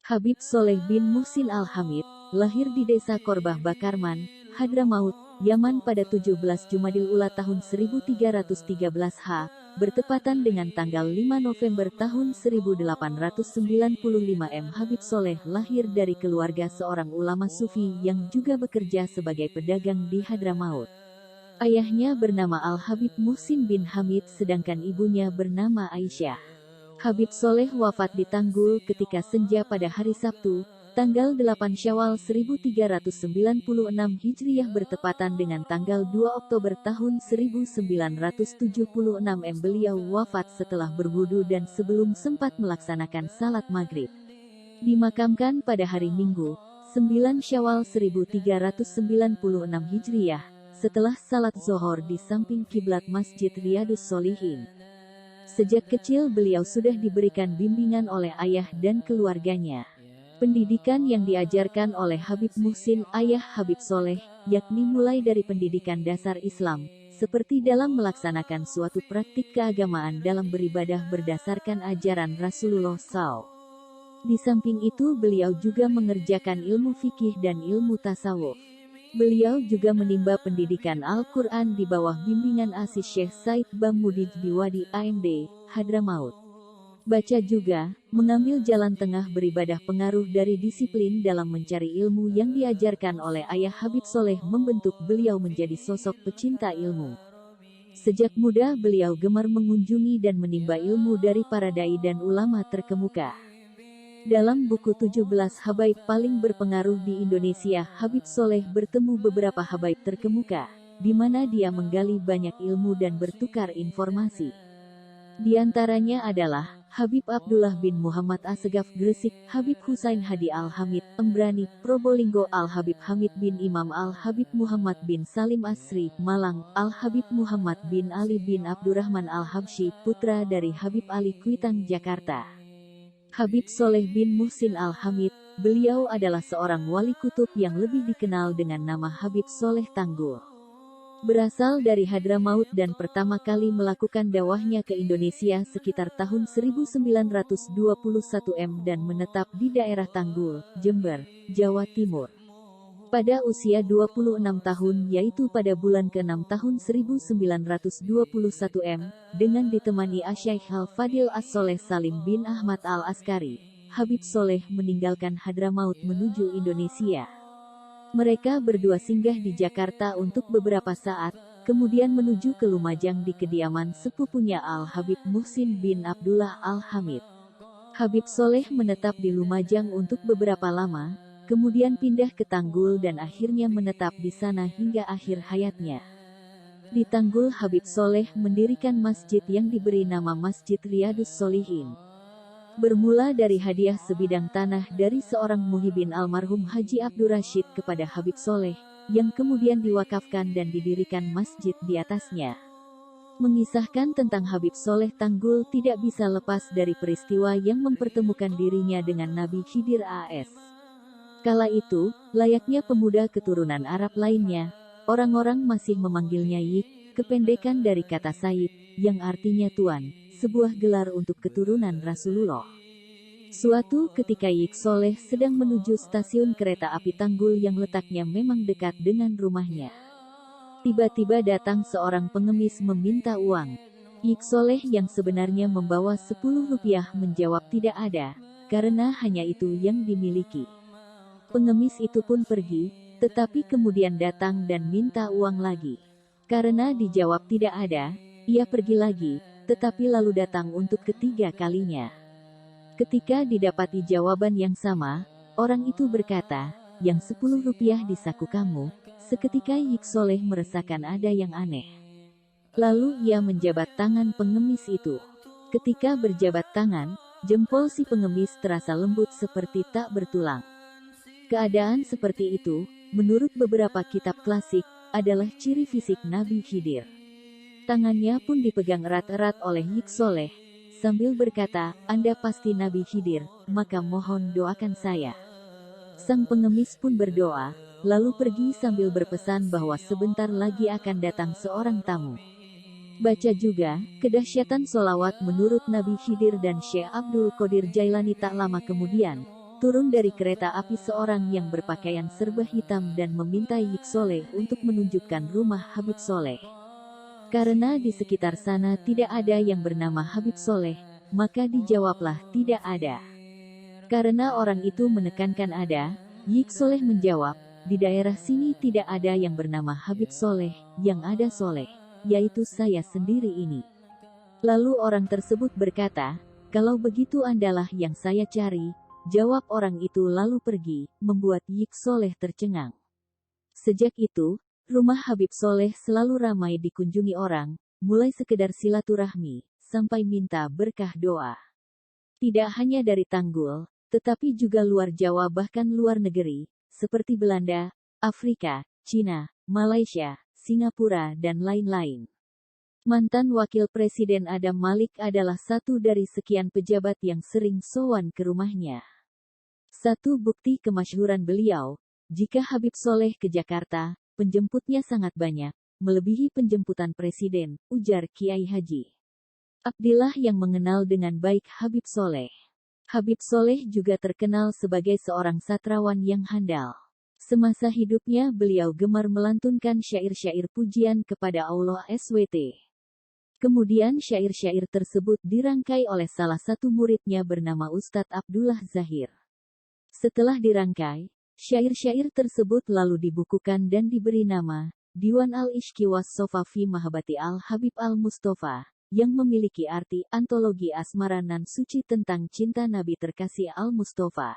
Habib Soleh bin Muhsin Al-Hamid, lahir di desa Korbah Bakarman, Hadramaut, Yaman pada 17 Jumadil Ula tahun 1313 H, bertepatan dengan tanggal 5 November tahun 1895 M. Habib Soleh lahir dari keluarga seorang ulama sufi yang juga bekerja sebagai pedagang di Hadramaut. Ayahnya bernama Al-Habib Muhsin bin Hamid sedangkan ibunya bernama Aisyah. Habib Soleh wafat di Tanggul ketika senja pada hari Sabtu, tanggal 8 Syawal 1396 Hijriah bertepatan dengan tanggal 2 Oktober tahun 1976 M. Beliau wafat setelah berwudu dan sebelum sempat melaksanakan salat maghrib. Dimakamkan pada hari Minggu, 9 Syawal 1396 Hijriah, setelah salat zohor di samping kiblat Masjid Riyadus Sholihin. Sejak kecil beliau sudah diberikan bimbingan oleh ayah dan keluarganya. Pendidikan yang diajarkan oleh Habib Muhsin, ayah Habib Soleh, yakni mulai dari pendidikan dasar Islam, seperti dalam melaksanakan suatu praktik keagamaan dalam beribadah berdasarkan ajaran Rasulullah SAW. Di samping itu beliau juga mengerjakan ilmu fikih dan ilmu tasawuf. Beliau juga menimba pendidikan Al-Quran di bawah bimbingan Asis Syekh Said Bamudij di Wadi AMD, Hadramaut. Baca juga, mengambil jalan tengah beribadah pengaruh dari disiplin dalam mencari ilmu yang diajarkan oleh ayah Habib Soleh membentuk beliau menjadi sosok pecinta ilmu. Sejak muda beliau gemar mengunjungi dan menimba ilmu dari para dai dan ulama terkemuka. Dalam buku 17 habaib paling berpengaruh di Indonesia, Habib Soleh bertemu beberapa habaib terkemuka, di mana dia menggali banyak ilmu dan bertukar informasi. Di antaranya adalah Habib Abdullah bin Muhammad Assegaf Gresik, Habib Husain Hadi Al-Hamid, Embrani, Probolinggo, Al-Habib Hamid bin Imam, Al-Habib Muhammad bin Salim Asri, Malang, Al-Habib Muhammad bin Ali bin Abdurrahman Al-Habsyi, putra dari Habib Ali Kuitang, Jakarta. Habib Soleh bin Muhsin Al-Hamid, beliau adalah seorang wali kutub yang lebih dikenal dengan nama Habib Soleh Tanggul. Berasal dari Hadramaut dan pertama kali melakukan dakwahnya ke Indonesia sekitar tahun 1921 M dan menetap di daerah Tanggul, Jember, Jawa Timur. Pada usia 26 tahun yaitu pada bulan ke-6 tahun 1921 M, dengan ditemani Asyaikh Al-Fadil As-Soleh Salim bin Ahmad Al-Askari, Habib Soleh meninggalkan Hadramaut menuju Indonesia. Mereka berdua singgah di Jakarta untuk beberapa saat, kemudian menuju ke Lumajang di kediaman sepupunya Al-Habib Muhsin bin Abdullah Al-Hamid. Habib Soleh menetap di Lumajang untuk beberapa lama, kemudian pindah ke Tanggul dan akhirnya menetap di sana hingga akhir hayatnya. Di Tanggul Habib Soleh mendirikan masjid yang diberi nama Masjid Riyadus Sholihin. Bermula dari hadiah sebidang tanah dari seorang muhibin almarhum Haji Abdur Rashid kepada Habib Soleh, yang kemudian diwakafkan dan didirikan masjid di atasnya. Mengisahkan tentang Habib Soleh Tanggul tidak bisa lepas dari peristiwa yang mempertemukan dirinya dengan Nabi Khidir AS. Kala itu, layaknya pemuda keturunan Arab lainnya, orang-orang masih memanggilnya Yik, kependekan dari kata Sayyid, yang artinya tuan, sebuah gelar untuk keturunan Rasulullah. Suatu ketika Yik Soleh sedang menuju stasiun kereta api Tanggul yang letaknya memang dekat dengan rumahnya. Tiba-tiba datang seorang pengemis meminta uang. Yik Soleh yang sebenarnya membawa 10 rupiah menjawab tidak ada, karena hanya itu yang dimiliki. Pengemis itu pun pergi, tetapi kemudian datang dan minta uang lagi. Karena dijawab tidak ada, ia pergi lagi, tetapi lalu datang untuk ketiga kalinya. Ketika didapati jawaban yang sama, orang itu berkata, yang 10 rupiah di saku kamu. Seketika Yik Soleh merasakan ada yang aneh. Lalu ia menjabat tangan pengemis itu. Ketika berjabat tangan, jempol si pengemis terasa lembut seperti tak bertulang. Keadaan seperti itu, menurut beberapa kitab klasik, adalah ciri fisik Nabi Khidir. Tangannya pun dipegang erat-erat oleh Yik Soleh, sambil berkata, Anda pasti Nabi Khidir, maka mohon doakan saya. Sang pengemis pun berdoa, lalu pergi sambil berpesan bahwa sebentar lagi akan datang seorang tamu. Baca juga, kedahsyatan solawat menurut Nabi Khidir dan Syekh Abdul Qadir Jailani tak lama kemudian, Turun dari kereta api seorang yang berpakaian serba hitam dan meminta Yik Soleh untuk menunjukkan rumah Habib Soleh. Karena di sekitar sana tidak ada yang bernama Habib Soleh, maka dijawablah tidak ada. Karena orang itu menekankan ada, Yik Soleh menjawab, di daerah sini tidak ada yang bernama Habib Soleh, yang ada Soleh, yaitu saya sendiri ini. Lalu orang tersebut berkata, kalau begitu Andalah yang saya cari. Jawab orang itu lalu pergi, membuat Yik Soleh tercengang. Sejak itu, rumah Habib Soleh selalu ramai dikunjungi orang, mulai sekedar silaturahmi, sampai minta berkah doa. Tidak hanya dari Tanggul, tetapi juga luar Jawa bahkan luar negeri, seperti Belanda, Afrika, Cina, Malaysia, Singapura dan lain-lain. Mantan Wakil Presiden Adam Malik adalah satu dari sekian pejabat yang sering sowan ke rumahnya. Satu bukti kemasyhuran beliau, jika Habib Soleh ke Jakarta, penjemputnya sangat banyak, melebihi penjemputan Presiden, ujar Kiai Haji Abdillah yang mengenal dengan baik Habib Soleh. Habib Soleh juga terkenal sebagai seorang sastrawan yang handal. Semasa hidupnya beliau gemar melantunkan syair-syair pujian kepada Allah SWT. Kemudian syair-syair tersebut dirangkai oleh salah satu muridnya bernama Ustadz Abdullah Zahir. Setelah dirangkai, syair-syair tersebut lalu dibukukan dan diberi nama Diwan al-Ishqi was-Sofa fi Mahabati al-Habib al-Mustafa, yang memiliki arti antologi asmara nan suci tentang cinta Nabi terkasih al-Mustafa.